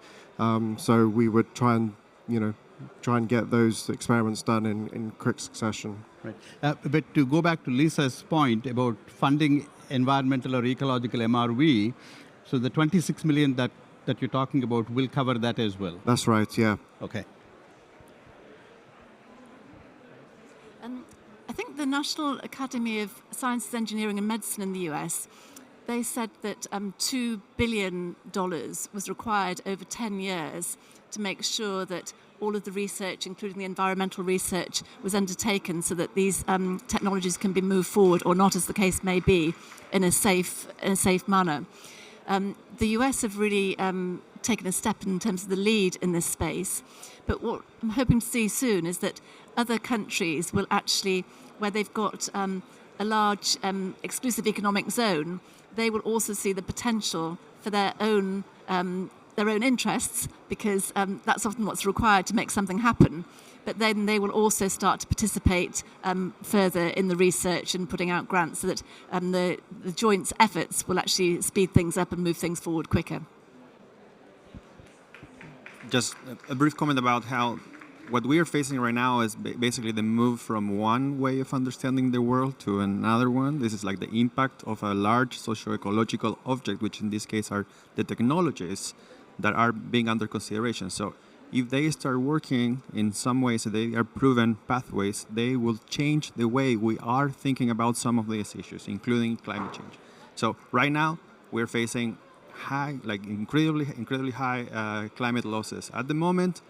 [SPEAKER 5] So we would try and get those experiments done in quick succession.
[SPEAKER 1] Right. But to go back to Lisa's point about funding environmental or ecological MRV, so the 26 million that you're talking about will cover that as well.
[SPEAKER 5] That's right, yeah.
[SPEAKER 1] Okay.
[SPEAKER 4] I think the National Academy of Sciences, Engineering and Medicine in the US, they said that $2 billion was required over 10 years to make sure that all of the research, including the environmental research, was undertaken so that these technologies can be moved forward, or not, as the case may be, in a safe manner. The US have really taken a step in terms of the lead in this space. But what I'm hoping to see soon is that other countries will actually, where they've got a large exclusive economic zone, they will also see the potential for their own interests, because that's often what's required to make something happen. But then they will also start to participate further in the research and putting out grants, so that the joint efforts will actually speed things up and move things forward quicker.
[SPEAKER 3] Just a brief comment about how what we are facing right now is basically the move from one way of understanding the world to another one. This is like the impact of a large socio-ecological object, which in this case are the technologies that are being under consideration. So if they start working in some ways, they are proven pathways, they will change the way we are thinking about some of these issues, including climate change. So right now, we're facing incredibly high climate losses. At the moment,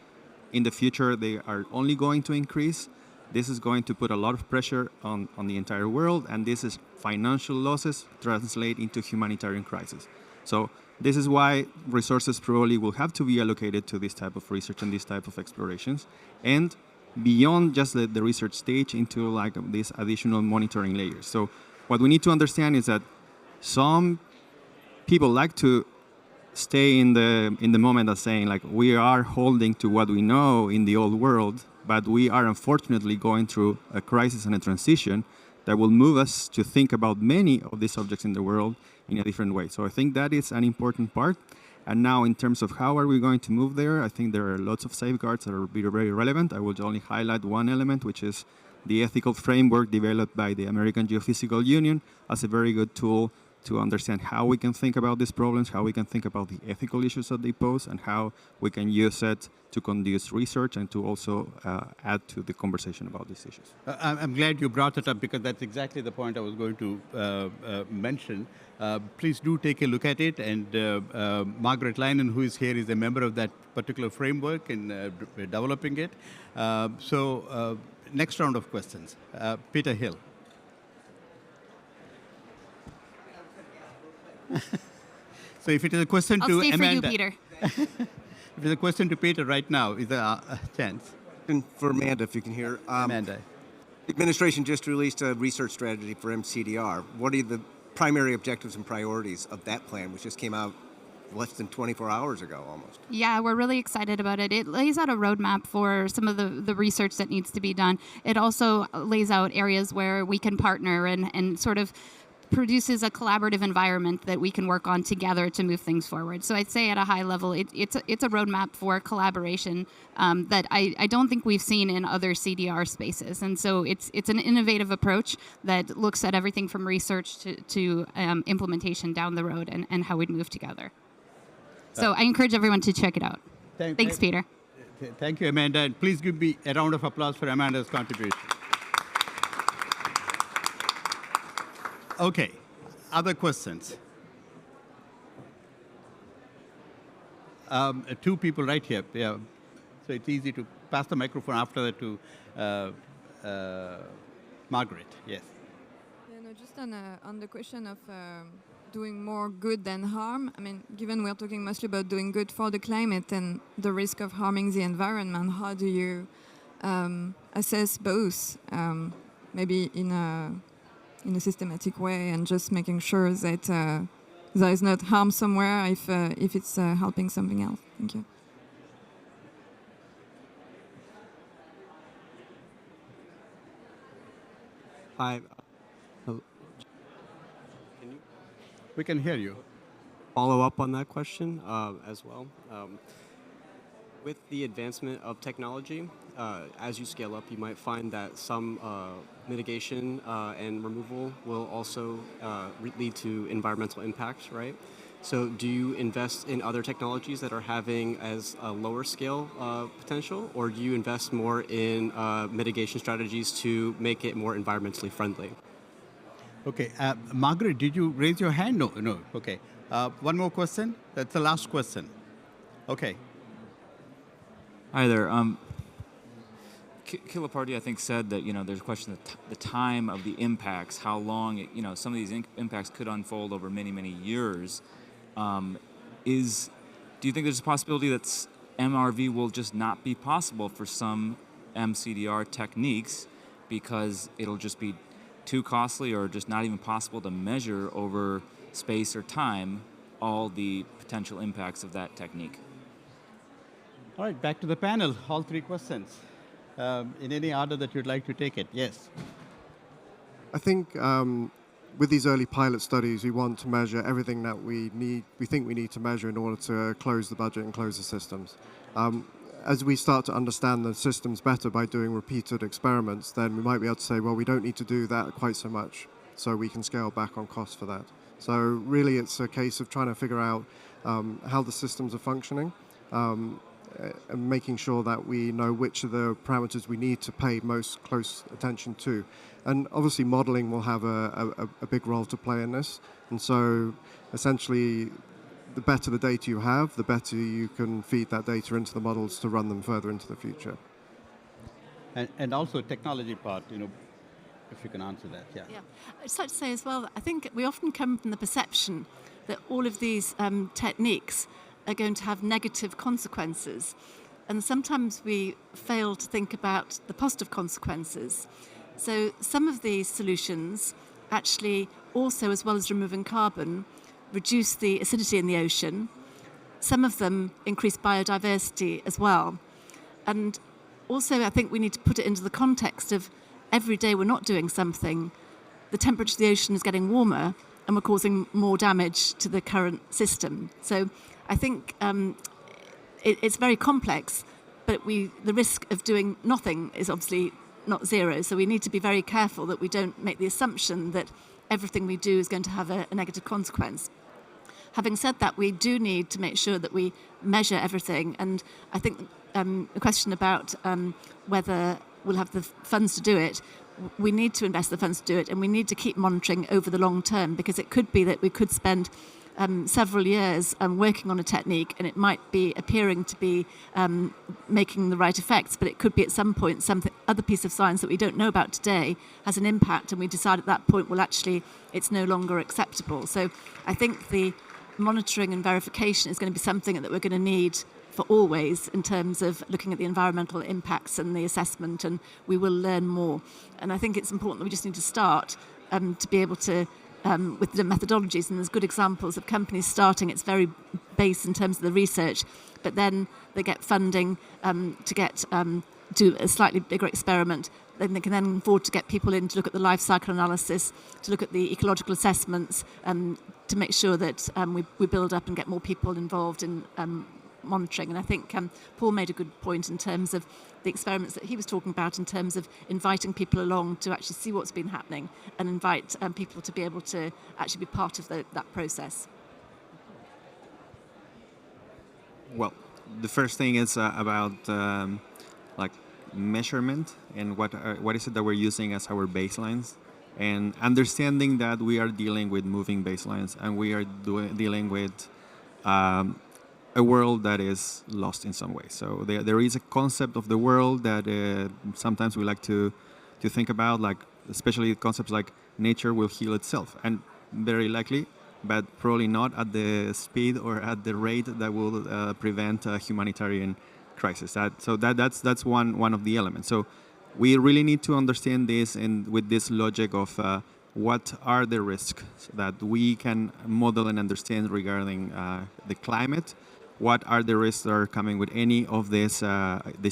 [SPEAKER 3] in the future, they are only going to increase. This is going to put a lot of pressure on the entire world, and this is financial losses translate into humanitarian crisis. So this is why resources probably will have to be allocated to this type of research and this type of explorations, and beyond just the research stage into like these additional monitoring layers. So what we need to understand is that some people like to stay in the moment of saying like we are holding to what we know in the old world, but we are unfortunately going through a crisis and a transition that will move us to think about many of these subjects in the world in a different way. So I think that is an important part. And now in terms of how are we going to move there, I think there are lots of safeguards that are very relevant. I will only highlight one element, which is the ethical framework developed by the American Geophysical Union as a very good tool to understand how we can think about these problems, how we can think about the ethical issues that they pose, and how we can use it to conduce research and to also add to the conversation about these issues.
[SPEAKER 1] I'm glad you brought it up, because that's exactly the point I was going to mention. Please do take a look at it, and Margaret Leinen, who is here, is a member of that particular framework in developing it. So next round of questions. Peter Hill. So if it is a question
[SPEAKER 2] I'll
[SPEAKER 1] to
[SPEAKER 2] stay
[SPEAKER 1] Amanda,
[SPEAKER 2] for you, Peter.
[SPEAKER 1] if it's a question to Peter right now, is there a chance?
[SPEAKER 10] And for Amanda, if you can hear.
[SPEAKER 1] Amanda.
[SPEAKER 10] The administration just released a research strategy for mCDR. What are the primary objectives and priorities of that plan, which just came out less than 24 hours ago almost?
[SPEAKER 2] Yeah, we're really excited about it. It lays out a roadmap for some of the research that needs to be done. It also lays out areas where we can partner and sort of produces a collaborative environment that we can work on together to move things forward. So I'd say at a high level, it's a roadmap for collaboration that I don't think we've seen in other CDR spaces. And so it's an innovative approach that looks at everything from research to implementation down the road and how we'd move together. So I encourage everyone to check it out. Thanks, Peter.
[SPEAKER 1] Thank you, Amanda. And please give me a round of applause for Amanda's contribution. Okay, other questions? Two people right here. Yeah, so it's easy to pass the microphone after that to Margaret. Yes.
[SPEAKER 11] Yeah, no, just on the question of doing more good than harm. I mean, given we're talking mostly about doing good for the climate and the risk of harming the environment, how do you assess both? Maybe in a systematic way, and just making sure that there is not harm somewhere if it's helping something else. Thank you.
[SPEAKER 3] Hi.
[SPEAKER 1] We can hear you.
[SPEAKER 12] Follow up on that question as well. With the advancement of technology, as you scale up, you might find that some mitigation and removal will also lead to environmental impacts, right? So do you invest in other technologies that are having as a lower scale potential, or do you invest more in mitigation strategies to make it more environmentally friendly?
[SPEAKER 1] Okay, Margaret, did you raise your hand? No, no. Okay. One more question. That's the last question. Okay.
[SPEAKER 13] Hi there. Kilaparty, I think, said that there's a question of the time of the impacts, how long some of these impacts could unfold over many, many years. Do you think there's a possibility that MRV will just not be possible for some mCDR techniques because it'll just be too costly or just not even possible to measure over space or time all the potential impacts of that technique?
[SPEAKER 1] All right, back to the panel. All three questions. In any order that you'd like to take it. Yes.
[SPEAKER 5] I think with these early pilot studies, we want to measure everything that we think we need to measure in order to close the budget and close the systems. As we start to understand the systems better by doing repeated experiments, then we might be able to say, well, we don't need to do that quite so much, so we can scale back on costs for that. So really, it's a case of trying to figure out how the systems are functioning, and making sure that we know which of the parameters we need to pay most close attention to. And obviously modeling will have a big role to play in this. And so essentially, the better the data you have, the better you can feed that data into the models to run them further into the future.
[SPEAKER 1] And also technology part, if you can answer that, yeah.
[SPEAKER 4] Yeah, I'd just like to say as well that I think we often come from the perception that all of these techniques are going to have negative consequences. And sometimes we fail to think about the positive consequences. So some of these solutions actually also, as well as removing carbon, reduce the acidity in the ocean. Some of them increase biodiversity as well. And also, I think we need to put it into the context of every day we're not doing something, the temperature of the ocean is getting warmer and we're causing more damage to the current system. So I think it's very complex, but the risk of doing nothing is obviously not zero. So we need to be very careful that we don't make the assumption that everything we do is going to have a negative consequence. Having said that, we do need to make sure that we measure everything. And I think the question about whether we'll have the funds to do it, we need to invest the funds to do it, and we need to keep monitoring over the long term, because it could be that we could spend several years working on a technique, and it might be appearing to be making the right effects, but it could be at some point some other piece of science that we don't know about today has an impact, and we decide at that point, well, actually, it's no longer acceptable. So I think the monitoring and verification is going to be something that we're going to need for always in terms of looking at the environmental impacts and the assessment, and we will learn more. And I think it's important that we just need to start to be able to with the methodologies, and there's good examples of companies starting. It's very base in terms of the research, but then they get funding to do a slightly bigger experiment. Then they can then afford to get people in to look at the life cycle analysis, to look at the ecological assessments, to make sure that we build up and get more people involved in monitoring. And I think Paul made a good point in terms of the experiments that he was talking about, in terms of inviting people along to actually see what's been happening and invite people to be able to actually be part of that process.
[SPEAKER 3] Well, the first thing is about measurement and what is it that we're using as our baselines, and understanding that we are dealing with moving baselines, and we are dealing with a world that is lost in some way. So there is a concept of the world that sometimes we like to think about, like especially concepts like nature will heal itself, and very likely, but probably not at the speed or at the rate that will prevent a humanitarian crisis. That's one of the elements. So we really need to understand this, and with this logic of what are the risks that we can model and understand regarding the climate. What are the risks that are coming with any of this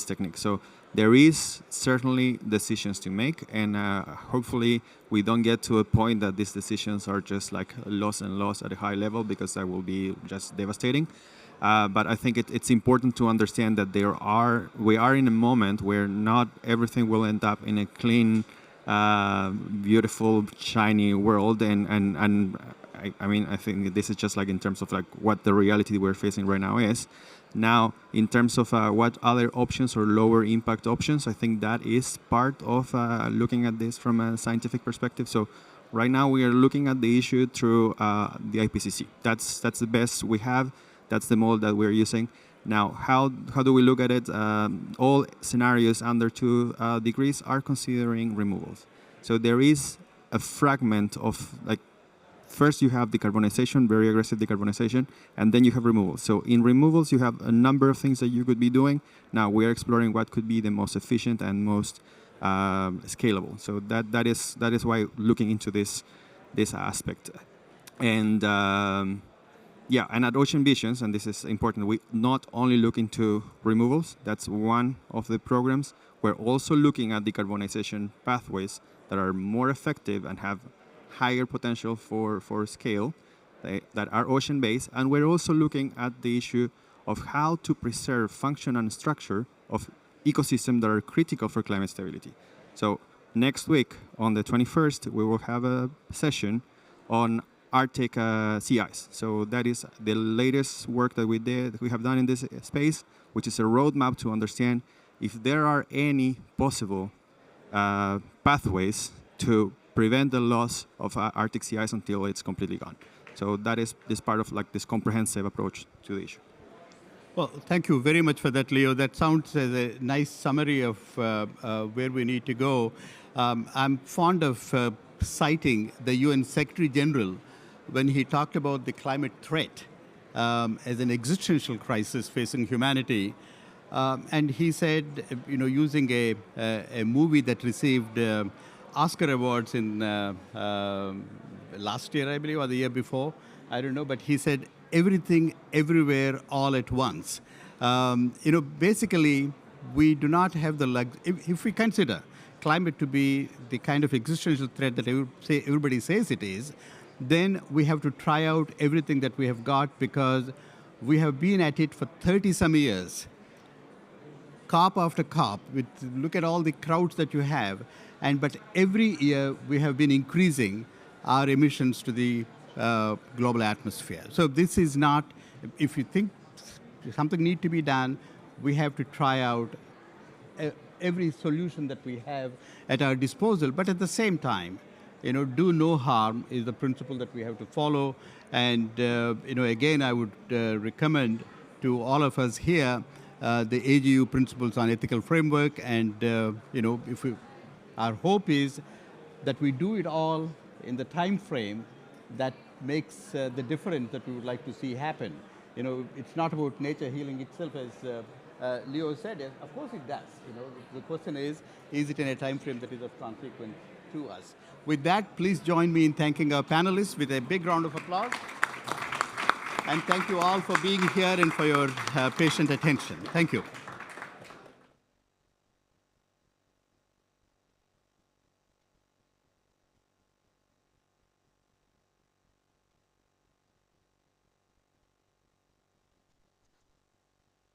[SPEAKER 3] technique? So there is certainly decisions to make, and hopefully we don't get to a point that these decisions are just like loss and loss at a high level, because that will be just devastating. But I think it's important to understand that we are in a moment where not everything will end up in a clean, beautiful, shiny world, and I mean, I think this is just like in terms of like what the reality we're facing right now is. Now, in terms of what other options or lower impact options, I think that is part of looking at this from a scientific perspective. So right now we are looking at the issue through the IPCC. That's the best we have. That's the model that we're using. Now, how do we look at it? All scenarios under 2 degrees are considering removals. So there is a fragment of like, first you have decarbonization, very aggressive decarbonization, and then you have removals. So in removals, you have a number of things that you could be doing. Now we are exploring what could be the most efficient and most scalable. So that is why looking into this aspect. And yeah, and at Ocean Visions, and this is important, we not only look into removals, that's one of the programs, we're also looking at decarbonization pathways that are more effective and have higher potential for scale, that are ocean-based, and we're also looking at the issue of how to preserve function and structure of ecosystems that are critical for climate stability. So next week, on the 21st, we will have a session on Arctic sea ice. So that is the latest work that we have done in this space, which is a roadmap to understand if there are any possible pathways to prevent the loss of Arctic sea ice until it's completely gone. So that is this part of like this comprehensive approach to the issue.
[SPEAKER 1] Well, thank you very much for that, Leo. That sounds as a nice summary of where we need to go. I'm fond of citing the UN Secretary General when he talked about the climate threat as an existential crisis facing humanity. And he said, using a movie that received Oscar awards in last year, I believe, or the year before, I don't know, but he said, everything, everywhere, all at once. Basically, we do not have the if we consider climate to be the kind of existential threat that everybody says it is, then we have to try out everything that we have got, because we have been at it for 30-some years. COP after COP, look at all the crowds that you have, but every year we have been increasing our emissions to the global atmosphere. So this is not, if you think something needs to be done, we have to try out every solution that we have at our disposal. But at the same time, do no harm is the principle that we have to follow. And, again, I would recommend to all of us here the AGU Principles on Ethical Framework. And, our hope is that we do it all in the time frame that makes the difference that we would like to see happen. It's not about nature healing itself, as Leo said. Of course it does. The question is it in a time frame that is of consequence to us? With that, please join me in thanking our panelists with a big round of applause. And thank you all for being here and for your patient attention. Thank you.